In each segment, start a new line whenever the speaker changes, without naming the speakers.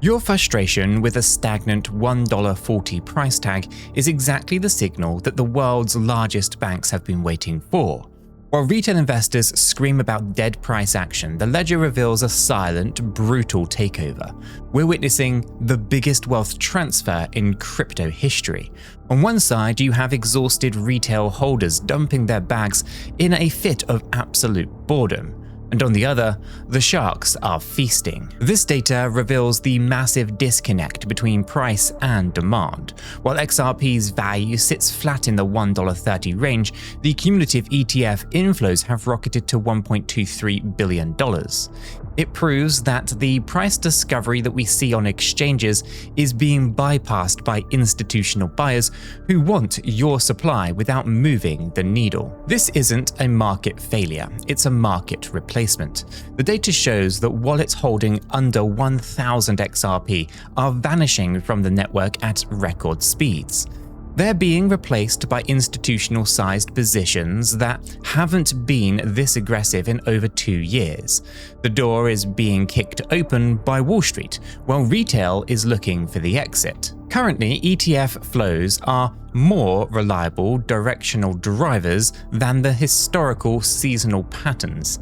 Your frustration with a stagnant $1.40 price tag is exactly the signal that the world's largest banks have been waiting for. While retail investors scream about dead price action, the ledger reveals a silent, brutal takeover. We're witnessing the biggest wealth transfer in crypto history. On one side, you have exhausted retail holders dumping their bags in a fit of absolute boredom. And on the other, the sharks are feasting. This data reveals the massive disconnect between price and demand. While XRP's value sits flat in the $1.30 range, the cumulative ETF inflows have rocketed to $1.23 billion. It proves that the price discovery that we see on exchanges is being bypassed by institutional buyers who want your supply without moving the needle. This isn't a market failure, it's a market replacement. The data shows that wallets holding under 1,000 XRP are vanishing from the network at record speeds. They're being replaced by institutional-sized positions that haven't been this aggressive in over 2 years. The door is being kicked open by Wall Street, while retail is looking for the exit. Currently, ETF flows are more reliable directional drivers than the historical seasonal patterns.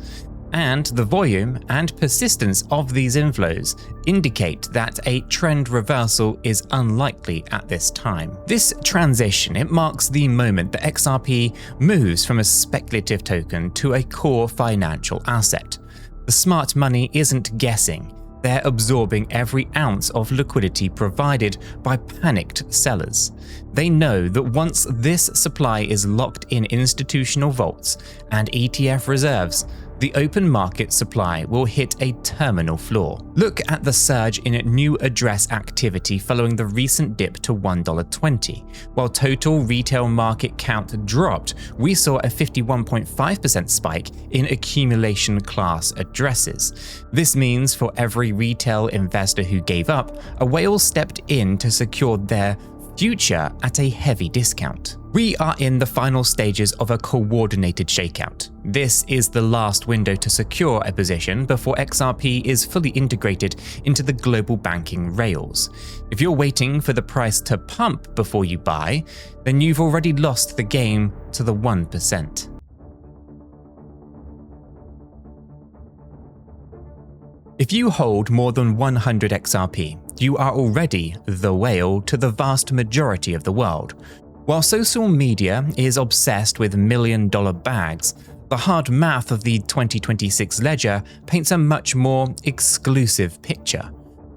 And the volume and persistence of these inflows indicate that a trend reversal is unlikely at this time. This transition, it marks the moment that XRP moves from a speculative token to a core financial asset. The smart money isn't guessing. They're absorbing every ounce of liquidity provided by panicked sellers. They know that once this supply is locked in institutional vaults and ETF reserves, the open market supply will hit a terminal floor. Look at the surge in new address activity following the recent dip to $1.20. While total retail market count dropped, we saw a 51.5% spike in accumulation class addresses. This means for every retail investor who gave up, a whale stepped in to secure their future at a heavy discount. We are in the final stages of a coordinated shakeout. This is the last window to secure a position before XRP is fully integrated into the global banking rails. If you're waiting for the price to pump before you buy, then you've already lost the game to the 1%. If you hold more than 100 XRP, you are already the whale to the vast majority of the world. While social media is obsessed with million-dollar bags, the hard math of the 2026 ledger paints a much more exclusive picture.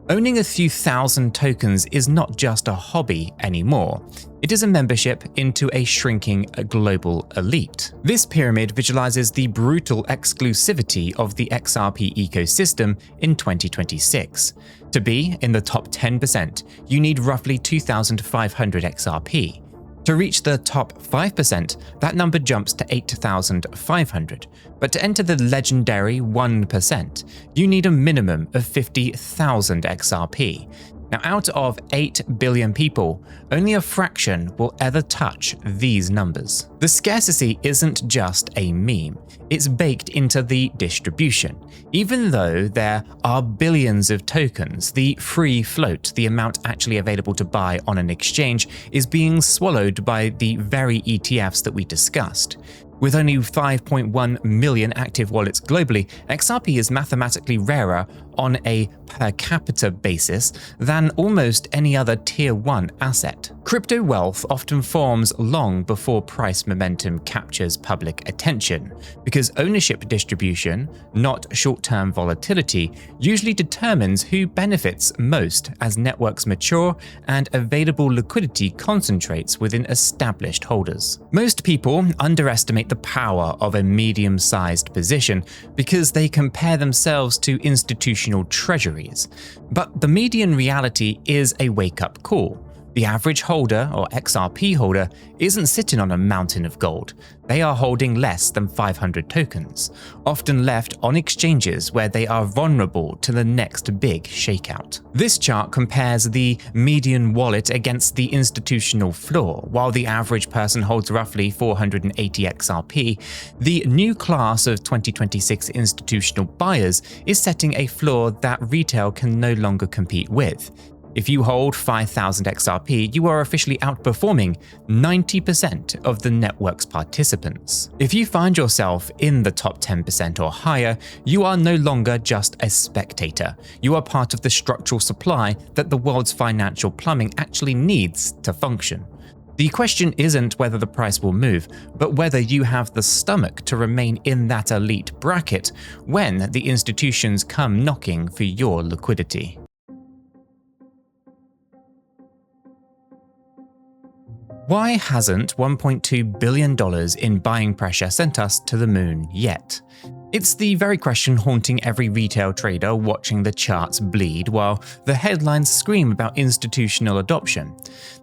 Owning a few thousand tokens is not just a hobby anymore. It is a membership into a shrinking global elite. This pyramid visualizes the brutal exclusivity of the XRP ecosystem in 2026. To be in the top 10%, you need roughly 2,500 XRP. To reach the top 5%, that number jumps to 8,500. But to enter the legendary 1%, you need a minimum of 50,000 XRP. Now, out of 8 billion people, only a fraction will ever touch these numbers. The scarcity isn't just a meme, it's baked into the distribution. Even though there are billions of tokens, the free float, the amount actually available to buy on an exchange, is being swallowed by the very ETFs that we discussed. With only 5.1 million active wallets globally, XRP is mathematically rarer on a per capita basis than almost any other tier 1 asset. Crypto wealth often forms long before price momentum captures public attention, because ownership distribution, not short-term volatility, usually determines who benefits most as networks mature and available liquidity concentrates within established holders. Most people underestimate the power of a medium-sized position because they compare themselves to institutional treasuries. But the median reality is a wake-up call. The average holder, or XRP holder, isn't sitting on a mountain of gold. They are holding less than 500 tokens, often left on exchanges where they are vulnerable to the next big shakeout. This chart compares the median wallet against the institutional floor. While the average person holds roughly 480 XRP, the new class of 2026 institutional buyers is setting a floor that retail can no longer compete with. If you hold 5,000 XRP, you are officially outperforming 90% of the network's participants. If you find yourself in the top 10% or higher, you are no longer just a spectator. You are part of the structural supply that the world's financial plumbing actually needs to function. The question isn't whether the price will move, but whether you have the stomach to remain in that elite bracket when the institutions come knocking for your liquidity. Why hasn't $1.2 billion in buying pressure sent us to the moon yet? It's the very question haunting every retail trader watching the charts bleed while the headlines scream about institutional adoption.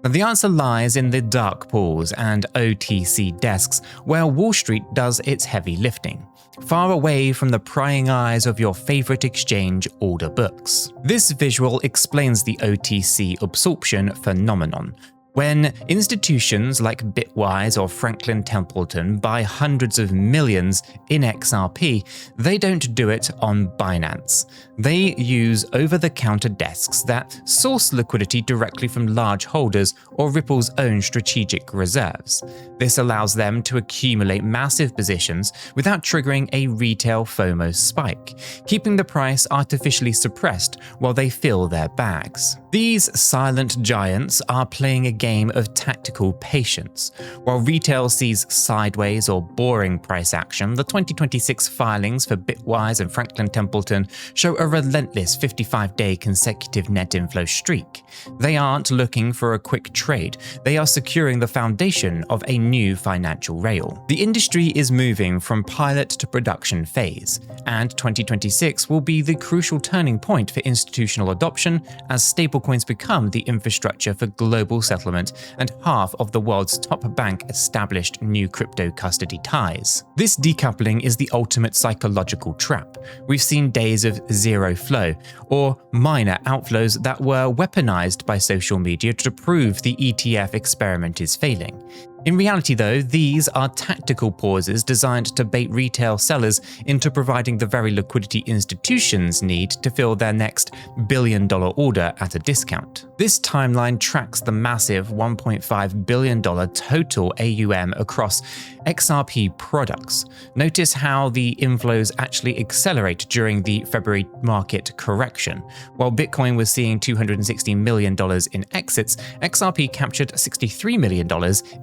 Now, the answer lies in the dark pools and OTC desks where Wall Street does its heavy lifting, far away from the prying eyes of your favorite exchange order books. This visual explains the OTC absorption phenomenon. When institutions like Bitwise or Franklin Templeton buy hundreds of millions in XRP, they don't do it on Binance. They use over-the-counter desks that source liquidity directly from large holders or Ripple's own strategic reserves. This allows them to accumulate massive positions without triggering a retail FOMO spike, keeping the price artificially suppressed while they fill their bags. These silent giants are playing a game of tactical patience. While retail sees sideways or boring price action, the 2026 filings for Bitwise and Franklin Templeton show a relentless 55-day consecutive net inflow streak. They aren't looking for a quick trade, they are securing the foundation of a new financial rail. The industry is moving from pilot to production phase, and 2026 will be the crucial turning point for institutional adoption as stablecoins become the infrastructure for global settlement and half of the world's top bank established new crypto custody ties. This decoupling is the ultimate psychological trap. We've seen days of zero flow, or minor outflows that were weaponized by social media to prove the ETF experiment is failing. In reality though, these are tactical pauses designed to bait retail sellers into providing the very liquidity institutions need to fill their next billion-dollar order at a discount. This timeline tracks the massive $1.5 billion total AUM across XRP products. Notice how the inflows actually accelerate during the February market correction. While Bitcoin was seeing $260 million in exits, XRP captured $63 million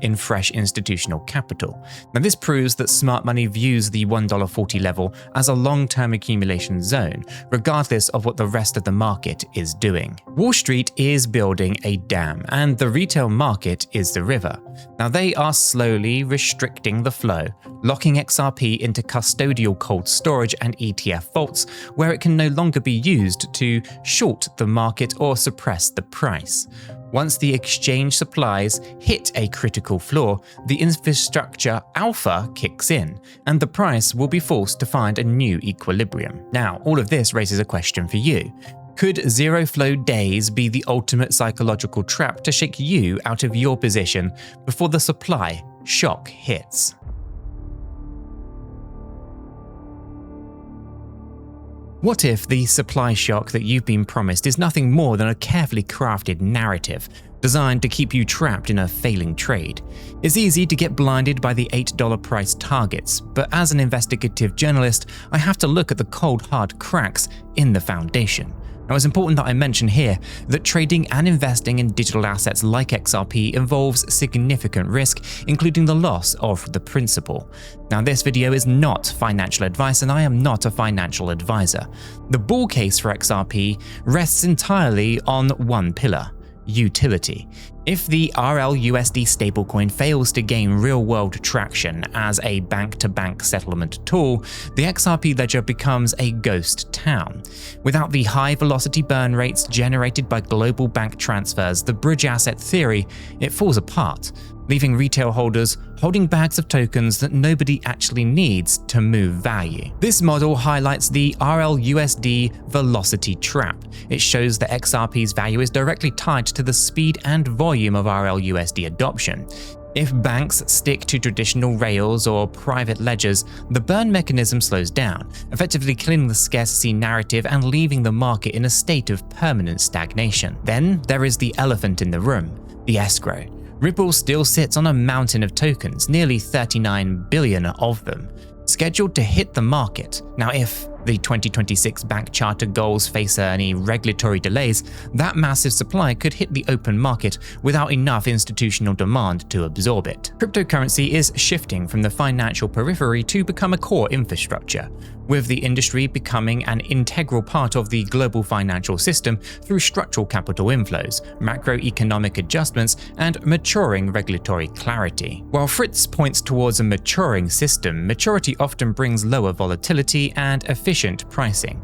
in fresh institutional capital. Now, this proves that smart money views the $1.40 level as a long-term accumulation zone, regardless of what the rest of the market is doing. Wall Street is building a dam, and the retail market is the river. Now, they are slowly restricting the flow, locking XRP into custodial cold storage and ETF vaults, where it can no longer be used to short the market or suppress the price. Once the exchange supplies hit a critical floor, the infrastructure alpha kicks in, and the price will be forced to find a new equilibrium. Now, all of this raises a question for you. Could zero flow days be the ultimate psychological trap to shake you out of your position before the supply shock hits? What if the supply shock that you've been promised is nothing more than a carefully crafted narrative designed to keep you trapped in a failing trade? It's easy to get blinded by the $8 price targets, but as an investigative journalist, I have to look at the cold hard cracks in the foundation. Now, it's important that I mention here that trading and investing in digital assets like XRP involves significant risk, including the loss of the principal. Now, this video is not financial advice, and I am not a financial advisor. The bull case for XRP rests entirely on one pillar: Utility. If the RLUSD stablecoin fails to gain real-world traction as a bank-to-bank settlement tool, the XRP ledger becomes a ghost town. Without the high-velocity burn rates generated by global bank transfers, the bridge asset theory, it falls apart, leaving retail holders holding bags of tokens that nobody actually needs to move value. This model highlights the RLUSD velocity trap. It shows that XRP's value is directly tied to the speed and volume of RLUSD adoption. If banks stick to traditional rails or private ledgers, the burn mechanism slows down, effectively killing the scarcity narrative and leaving the market in a state of permanent stagnation. Then there is the elephant in the room, the escrow. Ripple still sits on a mountain of tokens, nearly 39 billion of them, scheduled to hit the market. Now, if the 2026 bank charter goals face any regulatory delays, that massive supply could hit the open market without enough institutional demand to absorb it. Cryptocurrency is shifting from the financial periphery to become a core infrastructure, with the industry becoming an integral part of the global financial system through structural capital inflows, macroeconomic adjustments, and maturing regulatory clarity. While Fritz points towards a maturing system, maturity often brings lower volatility and efficient pricing.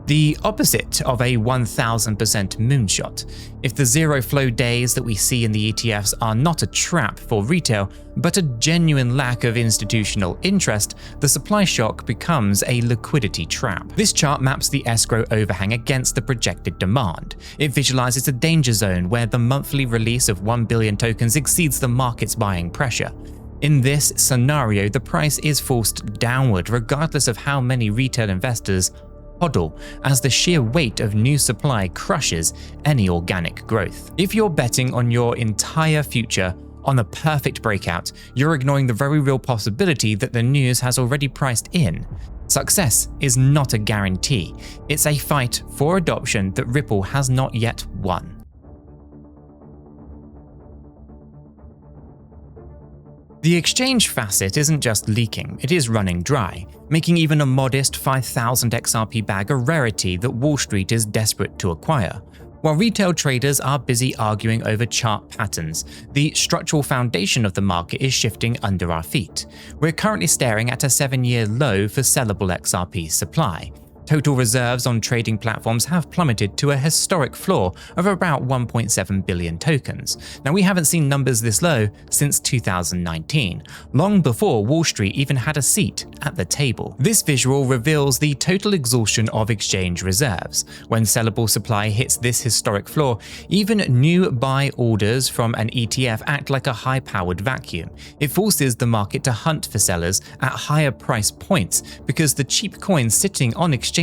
The opposite of a 1000% moonshot. If the zero flow days that we see in the ETFs are not a trap for retail, but a genuine lack of institutional interest, the supply shock becomes a liquidity trap. This chart maps the escrow overhang against the projected demand. It visualizes a danger zone where the monthly release of 1 billion tokens exceeds the market's buying pressure. In this scenario, the price is forced downward regardless of how many retail investors hodl, as the sheer weight of new supply crushes any organic growth. If you're betting on your entire future on a perfect breakout, you're ignoring the very real possibility that the news has already priced in. Success is not a guarantee. It's a fight for adoption that Ripple has not yet won. The exchange facet isn't just leaking, it is running dry, making even a modest 5,000 XRP bag a rarity that Wall Street is desperate to acquire. While retail traders are busy arguing over chart patterns, the structural foundation of the market is shifting under our feet. We're currently staring at a 7-year low for sellable XRP supply. Total reserves on trading platforms have plummeted to a historic floor of about 1.7 billion tokens. Now, we haven't seen numbers this low since 2019, long before Wall Street even had a seat at the table. This visual reveals the total exhaustion of exchange reserves. When sellable supply hits this historic floor, even new buy orders from an ETF act like a high-powered vacuum. It forces the market to hunt for sellers at higher price points because the cheap coins sitting on exchanges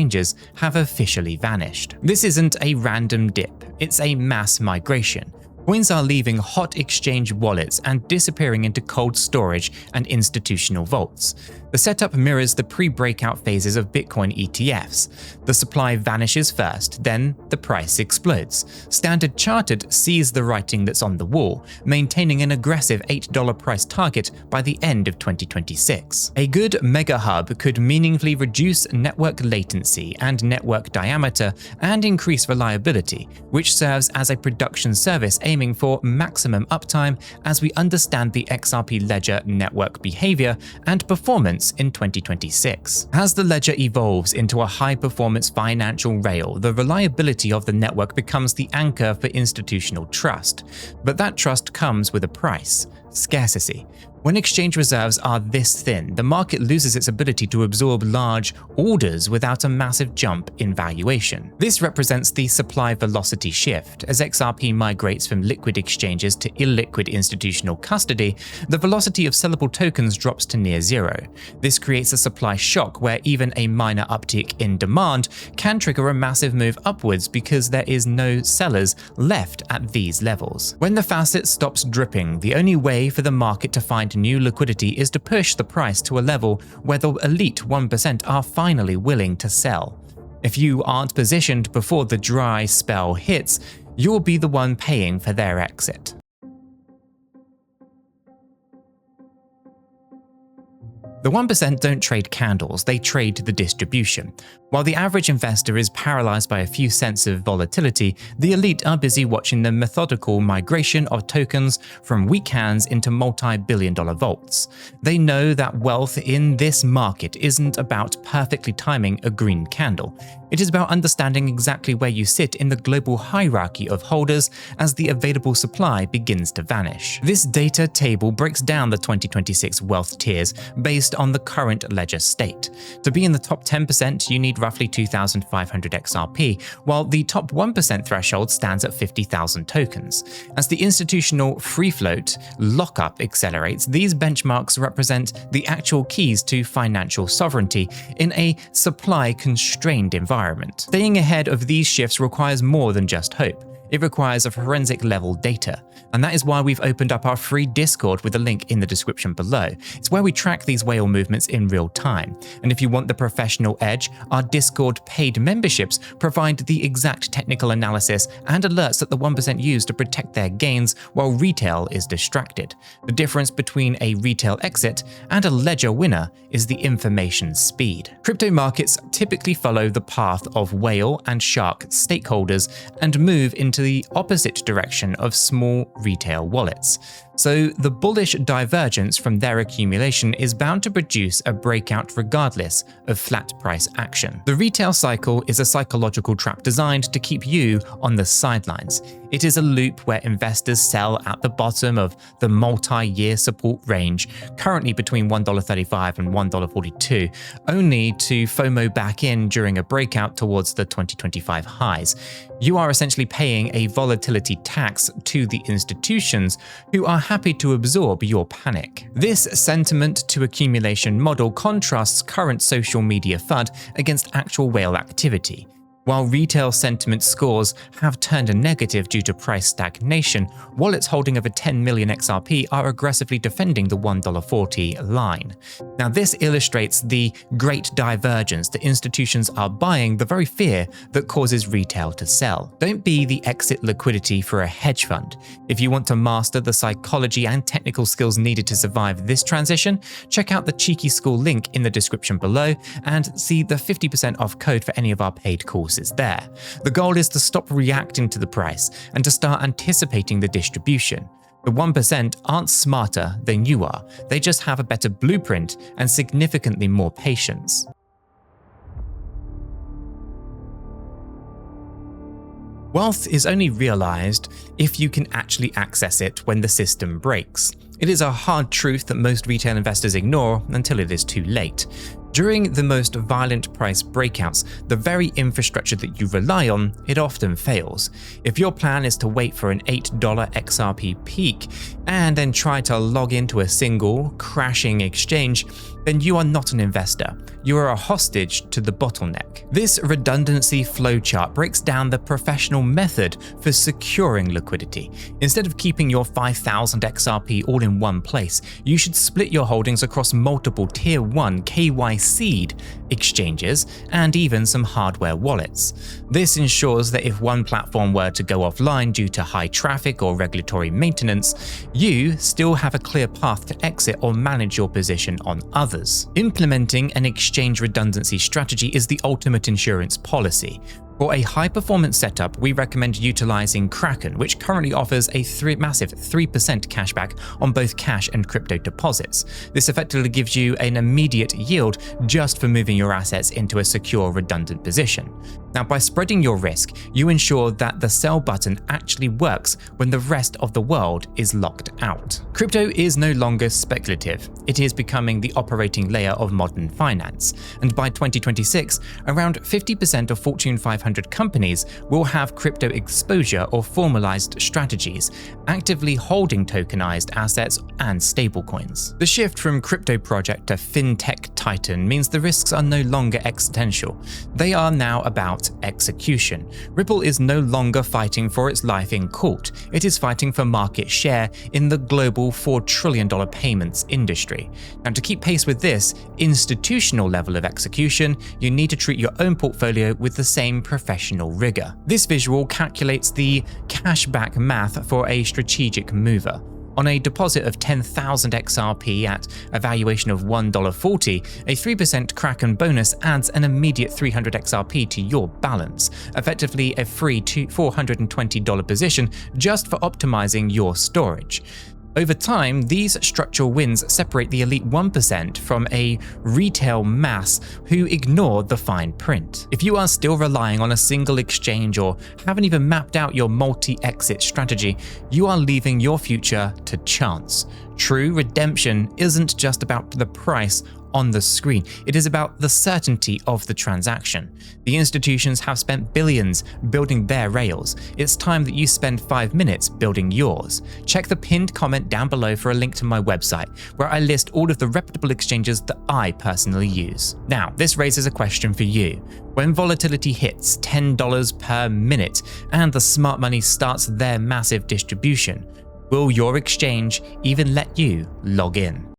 have officially vanished. This isn't a random dip, it's a mass migration. Coins are leaving hot exchange wallets and disappearing into cold storage and institutional vaults. The setup mirrors the pre-breakout phases of Bitcoin ETFs. The supply vanishes first, then the price explodes. Standard Chartered sees the writing that's on the wall, maintaining an aggressive $8 price target by the end of 2026. A good mega hub could meaningfully reduce network latency and network diameter and increase reliability, which serves as a production service aiming for maximum uptime as we understand the XRP ledger network behavior and performance in 2026. As the ledger evolves into a high-performance financial rail, the reliability of the network becomes the anchor for institutional trust. But that trust comes with a price: scarcity. When exchange reserves are this thin, the market loses its ability to absorb large orders without a massive jump in valuation. This represents the supply velocity shift. As XRP migrates from liquid exchanges to illiquid institutional custody, the velocity of sellable tokens drops to near zero. This creates a supply shock where even a minor uptick in demand can trigger a massive move upwards because there is no sellers left at these levels. When the faucet stops dripping, the only way for the market to find new liquidity is to push the price to a level where the elite 1% are finally willing to sell. If you aren't positioned before the dry spell hits, you'll be the one paying for their exit. The 1% don't trade candles, they trade the distribution. While the average investor is paralyzed by a few cents of volatility, the elite are busy watching the methodical migration of tokens from weak hands into multi-billion-dollar vaults. They know that wealth in this market isn't about perfectly timing a green candle. It is about understanding exactly where you sit in the global hierarchy of holders as the available supply begins to vanish. This data table breaks down the 2026 wealth tiers based on the current ledger state. To be in the top 10%, you need roughly 2,500 XRP, while the top 1% threshold stands at 50,000 tokens. As the institutional free float lockup accelerates, these benchmarks represent the actual keys to financial sovereignty in a supply-constrained environment. Staying ahead of these shifts requires more than just hope. It requires a forensic level data, and that is why we've opened up our free Discord with a link in the description below. It's where we track these whale movements in real time, and if you want the professional edge, our Discord paid memberships provide the exact technical analysis and alerts that the 1% use to protect their gains while retail is distracted. The difference between a retail exit and a ledger winner is the information speed. Crypto markets typically follow the path of whale and shark stakeholders and move into the opposite direction of small retail wallets. So the bullish divergence from their accumulation is bound to produce a breakout regardless of flat price action. The retail cycle is a psychological trap designed to keep you on the sidelines. It is a loop where investors sell at the bottom of the multi-year support range, currently between $1.35 and $1.42, only to FOMO back in during a breakout towards the 2025 highs. You are essentially paying a volatility tax to the institutions who are happy to absorb your panic. This sentiment to accumulation model contrasts current social media FUD against actual whale activity. While retail sentiment scores have turned negative due to price stagnation, wallets holding over 10 million XRP are aggressively defending the $1.40 line. Now, this illustrates the great divergence that institutions are buying the very fear that causes retail to sell. Don't be the exit liquidity for a hedge fund. If you want to master the psychology and technical skills needed to survive this transition, check out the Cheeky School link in the description below and see the 50% off code for any of our paid courses there. The goal is to stop reacting to the price and to start anticipating the distribution. The 1% aren't smarter than you are, they just have a better blueprint and significantly more patience. Wealth is only realized if you can actually access it when the system breaks. It is a hard truth that most retail investors ignore until it is too late. During the most violent price breakouts, the very infrastructure that you rely on, it often fails. If your plan is to wait for an $8 XRP peak and then try to log into a single, crashing exchange, then you are not an investor. You are a hostage to the bottleneck. This redundancy flowchart breaks down the professional method for securing liquidity. Instead of keeping your 5,000 XRP all in one place, you should split your holdings across multiple Tier 1 KYC'd exchanges and even some hardware wallets. This ensures that if one platform were to go offline due to high traffic or regulatory maintenance, you still have a clear path to exit or manage your position on others. Implementing an exchange redundancy strategy is the ultimate insurance policy. For a high-performance setup, we recommend utilizing Kraken, which currently offers a massive 3% cashback on both cash and crypto deposits. This effectively gives you an immediate yield just for moving your assets into a secure, redundant position. Now, by spreading your risk, you ensure that the sell button actually works when the rest of the world is locked out. Crypto is no longer speculative. It is becoming the operating layer of modern finance. And by 2026, around 50% of Fortune 500 companies will have crypto exposure or formalized strategies, actively holding tokenized assets and stablecoins. The shift from crypto project to fintech titan means the risks are no longer existential. They are now about execution. Ripple is no longer fighting for its life in court. It is fighting for market share in the global $4 trillion payments industry. Now, to keep pace with this institutional level of execution, you need to treat your own portfolio with the same professional rigor. This visual calculates the cashback math for a strategic mover. On a deposit of 10,000 XRP at a valuation of $1.40, a 3% Kraken bonus adds an immediate 300 XRP to your balance, effectively a free $420 position just for optimizing your storage. Over time, these structural wins separate the elite 1% from a retail mass who ignore the fine print. If you are still relying on a single exchange or haven't even mapped out your multi-exit strategy, you are leaving your future to chance. True redemption isn't just about the price on the screen, it is about the certainty of the transaction. The institutions have spent billions building their rails. It's time that you spend 5 minutes building yours. Check the pinned comment down below for a link to my website, where I list all of the reputable exchanges that I personally use. Now, this raises a question for you. When volatility hits $10 per minute and the smart money starts their massive distribution, will your exchange even let you log in?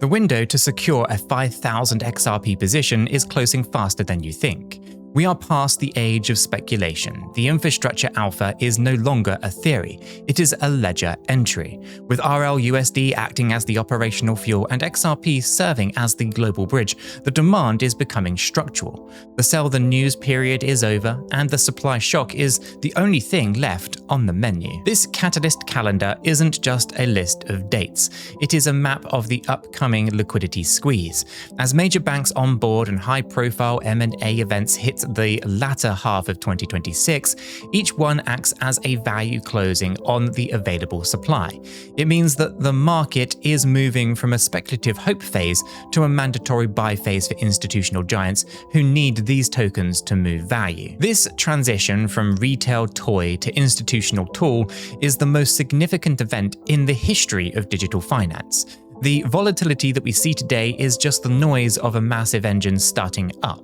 The window to secure a 5,000 XRP position is closing faster than you think. We are past the age of speculation. The infrastructure alpha is no longer a theory, it is a ledger entry, with RLUSD acting as the operational fuel and XRP serving as the global bridge. The demand is becoming structural. The sell the news period is over, and the supply shock is the only thing left on the menu. This catalyst calendar isn't just a list of dates, it is a map of the upcoming liquidity squeeze. As major banks onboard and high-profile M&A events hit the latter half of 2026, each one acts as a value closing on the available supply. It means that the market is moving from a speculative hope phase to a mandatory buy phase for institutional giants who need these tokens to move value. This transition from retail toy to institutional tool is the most significant event in the history of digital finance. The volatility that we see today is just the noise of a massive engine starting up.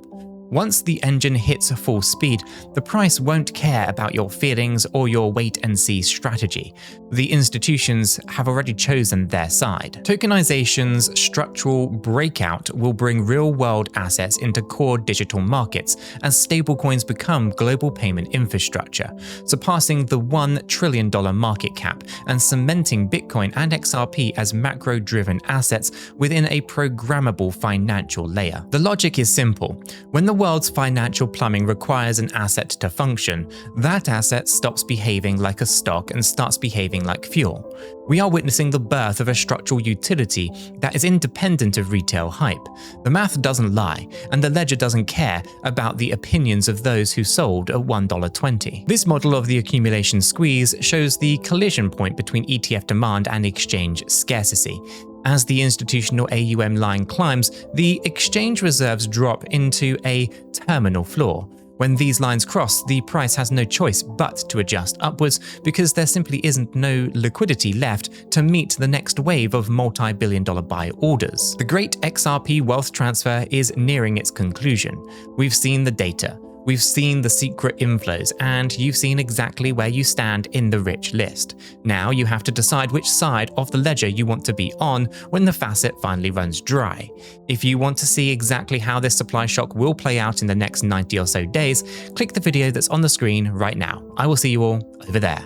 Once the engine hits full speed, the price won't care about your feelings or your wait-and-see strategy. The institutions have already chosen their side. Tokenization's structural breakout will bring real-world assets into core digital markets as stablecoins become global payment infrastructure, surpassing the $1 trillion market cap and cementing Bitcoin and XRP as macro-driven assets within a programmable financial layer. The logic is simple. When the world's financial plumbing requires an asset to function, that asset stops behaving like a stock and starts behaving like fuel. We are witnessing the birth of a structural utility that is independent of retail hype. The math doesn't lie, and the ledger doesn't care about the opinions of those who sold at $1.20. This model of the accumulation squeeze shows the collision point between ETF demand and exchange scarcity. As the institutional AUM line climbs, the exchange reserves drop into a terminal floor. When these lines cross, the price has no choice but to adjust upwards because there simply isn't no liquidity left to meet the next wave of multi-billion-dollar buy orders. The great XRP wealth transfer is nearing its conclusion. We've seen the data. We've seen the secret inflows, and you've seen exactly where you stand in the rich list. Now you have to decide which side of the ledger you want to be on when the faucet finally runs dry. If you want to see exactly how this supply shock will play out in the next 90 or so days, click the video that's on the screen right now. I will see you all over there.